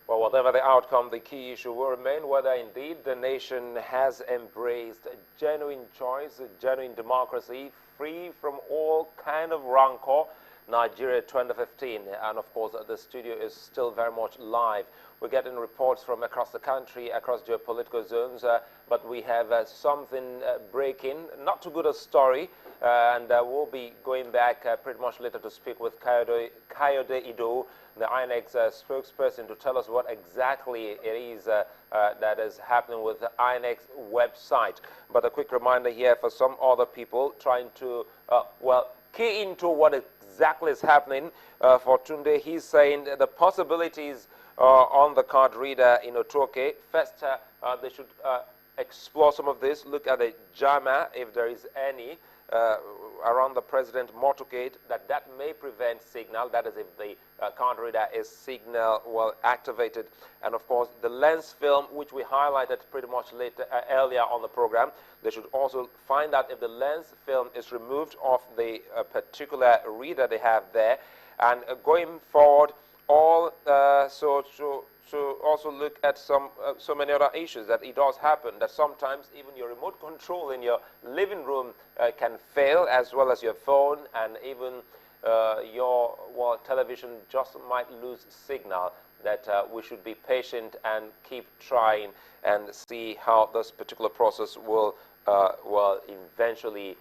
Well, whatever the outcome, the key issue will remain whether indeed the nation has embraced genuine choice, genuine democracy, free from all kind of rancor. Nigeria 2015, and of course the studio is still very much live. We're getting reports from across the country, across geopolitical zones, but we have something breaking, not too good a story, and we'll be going back pretty much later to speak with Kayode Ido, the INEC spokesperson, to tell us what exactly it is that is happening with the INEC website. But a quick reminder here for some other people trying to, well, key into what exactly is happening for Tunde. He's saying the possibilities on the card reader in Otoke. First, they should explore some of this, look at the JAMA, if there is any, around the president motorcade, that may prevent signal. That is if the card reader is signal well activated. And of course the lens film, which we highlighted pretty much later earlier on the program, they should also find out if the lens film is removed off the particular reader they have there. And going forward, all so also look at so many other issues that it does happen, that sometimes even your remote control in your living room can fail, as well as your phone, and even your television just might lose signal. That we should be patient and keep trying and see how this particular process will eventually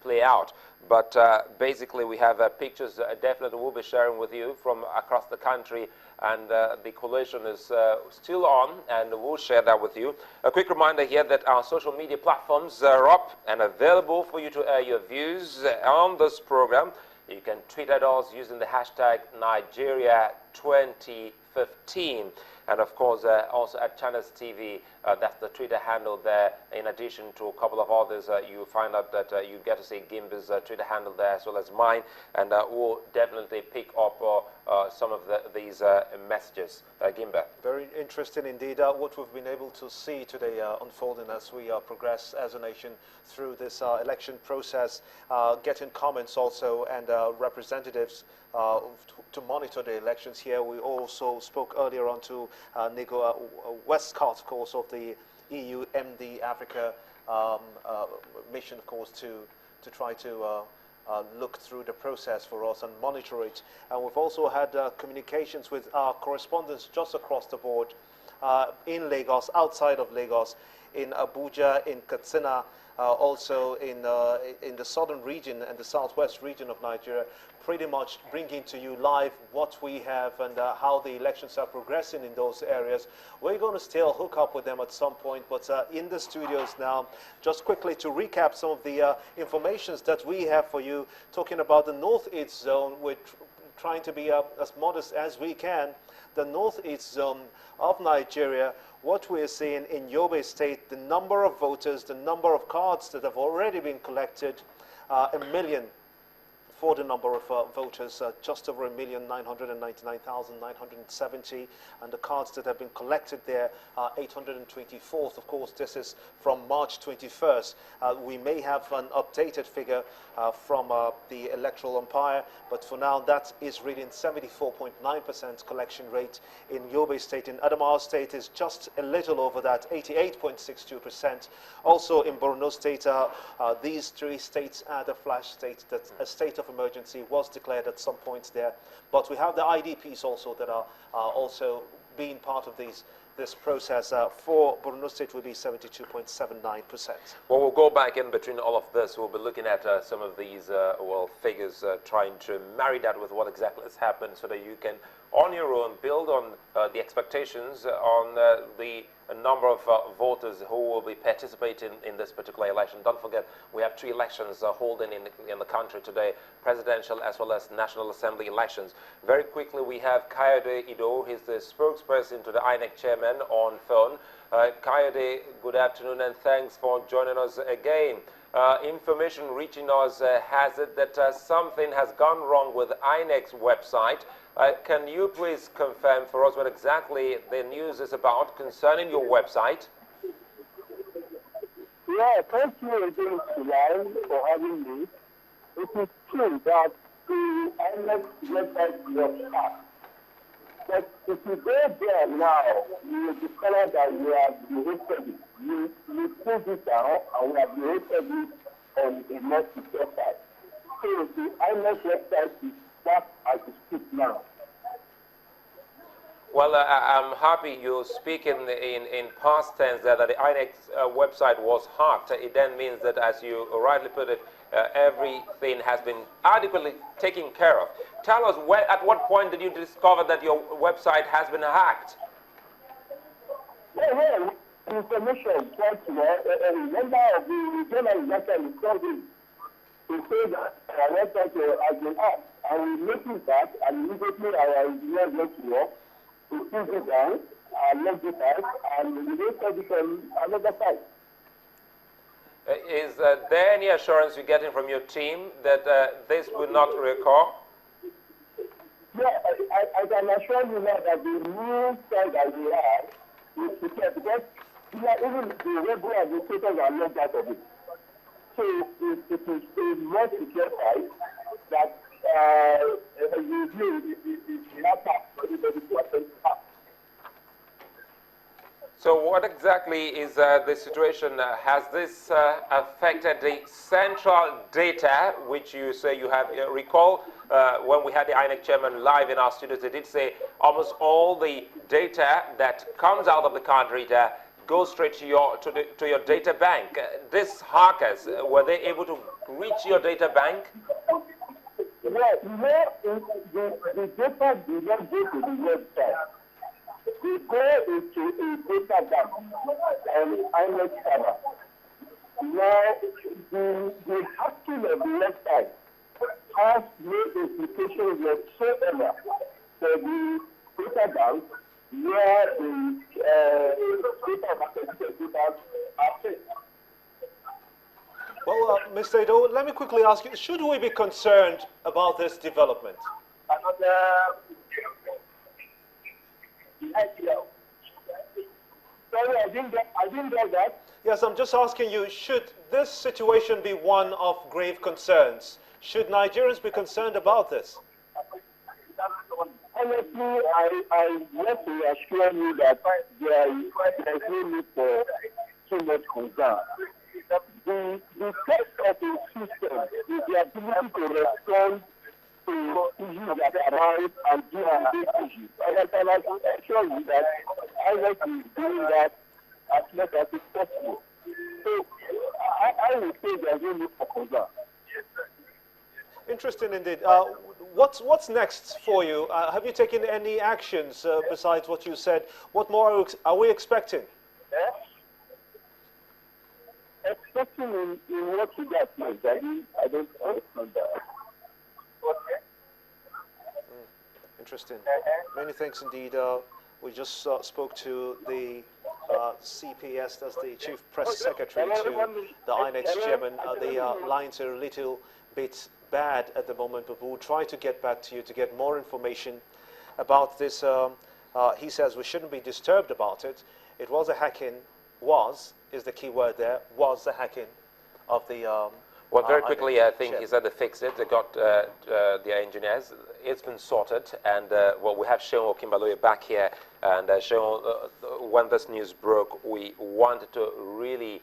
play out. But basically we have pictures definitely we'll be sharing with you from across the country, and the collation is still on, and we'll share that with you. A quick reminder here that our social media platforms are up and available for you to air your views on this program. You can tweet at us using the hashtag Nigeria 2015. And of course, also at Channels TV, that's the Twitter handle there. In addition to a couple of others, you find out that you get to see Gimba's Twitter handle there, as well as mine. And we'll definitely pick up some of these messages. Gimba. Very interesting indeed, what we've been able to see today unfolding as we progress as a nation through this election process, getting comments also and representatives to monitor the elections here. We also spoke earlier on to Westcott, of course, of the EU MD Africa mission, of course, to try to look through the process for us and monitor it. And we've also had communications with our correspondents just across the board in Lagos, outside of Lagos, in Abuja, in Katsina, also in the southern region and the southwest region of Nigeria, pretty much bringing to you live what we have and how the elections are progressing in those areas. We're going to still hook up with them at some point, but in the studios now, just quickly to recap some of the informations that we have for you, talking about the Northeast zone. We're trying to be as modest as we can. The Northeast zone of Nigeria, what we're seeing in Yobe State, the number of voters, the number of cards that have already been collected, 1 million for the number of voters, just over 1,999,970, and the cards that have been collected there are 824th. Of course, this is from March 21st. We may have an updated figure from the electoral umpire, but for now that is reading 74.9% collection rate in Yobe State. In Adamawa State is just a little over that, 88.62%. Also in Borno State, these three states are the flash states that a state of emergency was declared at some points there. But we have the IDPs also that are also being part of this process. For Borno State will be 72.79%. Well, we'll go back in between all of this. We'll be looking at some of these figures, trying to marry that with what exactly has happened, so that you can, on your own, build on the expectations on the number of voters who will be participating in this particular election. Don't forget, we have 3 elections holding in the country today, presidential as well as National Assembly elections. Very quickly, we have Kayode Ido. He's the spokesperson to the INEC chairman on phone. Kayode, good afternoon, and thanks for joining us again. Information reaching us has it that something has gone wrong with INEC's website. Can you please confirm for us what exactly the news is about concerning your website? Yeah, thank you again, Sulai, for having me. It is true that the INEC website was hacked. But if you go there now, you will discover that we have created it. We put it down and we have created it on a more secure site. So the INEC website is back as we speak now. Well, I'm happy you speak in past tense that the INEC website was hacked. It then means that, as you rightly put it, everything has been adequately taken care of. Tell us, at what point did you discover that your website has been hacked? Well, information quite well. A member of the journalist actually called in to say that our website has been hacked. And we noticed that, and immediately our engineers went to work to put it down, log it out, and we waited it on another site. Is there any assurance you're getting from your team that this will not recur? Yeah, I can assure you now that the new site that we have is secure because even the regular administrators are logged out of it. So it is a more secure site that you do the attack for everybody to attend to. So what exactly is the situation? Has this affected the central data, which you say you have? Recall when we had the INEC chairman live in our studios, they did say almost all the data that comes out of the country goes straight to your data bank. These hackers, were they able to reach your data bank? Well, the data did not go to the website. The goal is to a data bank and INEC server. Now, the hacking of the website has no implications whatsoever for the data bank where the data are set. Well, Mr. Edo, let me quickly ask you, should we be concerned about this development? Sorry, I didn't get that. Yes, I'm just asking you, should this situation be one of grave concerns? Should Nigerians be concerned about this? Honestly, I want to assure you that there is no need for too much concern. The test of the system is the ability to respond to issues that arise and deal with these issues. And I can assure you that INEC is doing that as much as it's possible. So I would say there's no need for concern. Interesting indeed. What's next for you? Have you taken any actions besides what you said? What more are we expecting? Expecting in what you got, my daddy, I don't understand that. Interesting. Many thanks indeed. We just spoke to the CPS, that's the Chief Press Secretary to the INEC Chairman. The lines are a little bit bad at the moment, but we'll try to get back to you to get more information about this. He says we shouldn't be disturbed about it. It was a hacking, is the key word there, was the hacking of the... well, very quickly, I think he said they fixed it. They got their engineers. It's been sorted. And, well, we have Seun Okinbaloye back here. And Seun, when this news broke, we wanted to really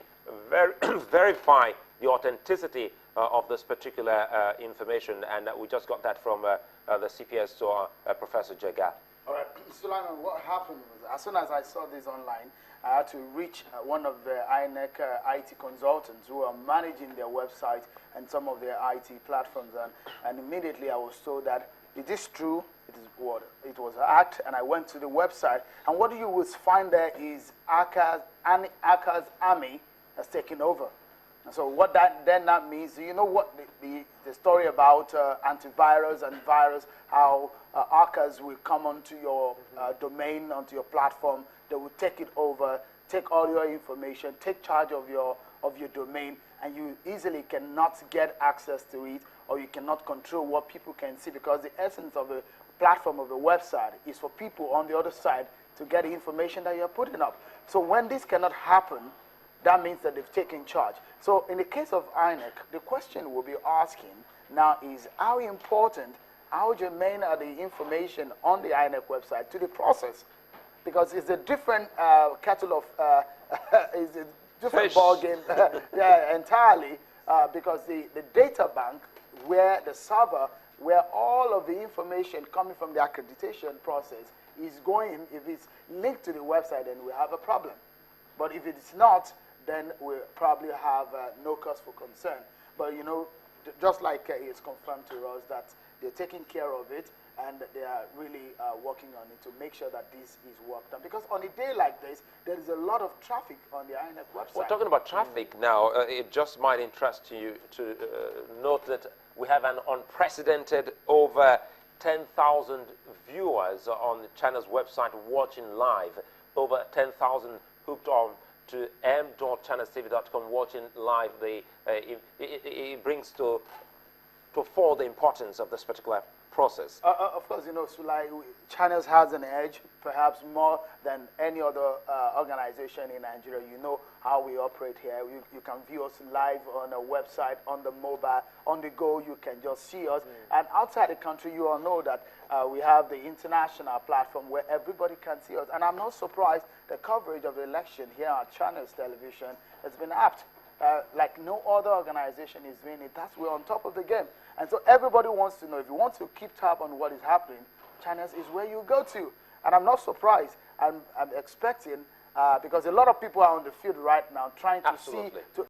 verify the authenticity of this particular information. And we just got that from the CPS to Professor Jega. All right, Sulaiman, what happened was, as soon as I saw this online, I had to reach one of the INEC IT consultants who are managing their website and some of their IT platforms. And immediately I was told that it is true, it was hacked, and I went to the website. And what you will find there is Aka's army has taken over. And so what that means, you know what the story about antivirus and virus, how hackers will come onto your domain, onto your platform, they will take it over, take all your information, take charge of your domain, and you easily cannot get access to it, or you cannot control what people can see, because the essence of a platform, of a website, is for people on the other side to get the information that you're putting up. So when this cannot happen, that means that they've taken charge. So in the case of INEC, the question we'll be asking now is how important how germane are the information on the INEC website to the process? Because it's a different kettle of, it's a different ballgame, yeah, entirely, because the data bank, where the server, where all of the information coming from the accreditation process is going, if it's linked to the website, then we have a problem. But if it's not, then we probably have no cause for concern. But you know, just like it's confirmed to us that they're taking care of it, and they are really working on it to make sure that this is worked on. Because on a day like this, there is a lot of traffic on the INEC website. Well, talking about traffic now, it just might interest you to note that we have an unprecedented over 10,000 viewers on the channel's website watching live, over 10,000 hooked on to m.channelstv.com watching live. It brings to fore the importance of this particular process. Of course, you know, Sulai, Channels has an edge, perhaps more than any other organization in Nigeria. You know how we operate here. You can view us live on a website, on the mobile, on the go. You can just see us. And outside the country, you all know that we have the international platform where everybody can see us. And I'm not surprised the coverage of the election here at Channels Television has been apt. Like no other organization is doing it. That's we're on top of the game. And so everybody wants to know, if you want to keep tab on what is happening, Channels is where you go to. And I'm not surprised. I'm expecting, because a lot of people are on the field right now trying to see, to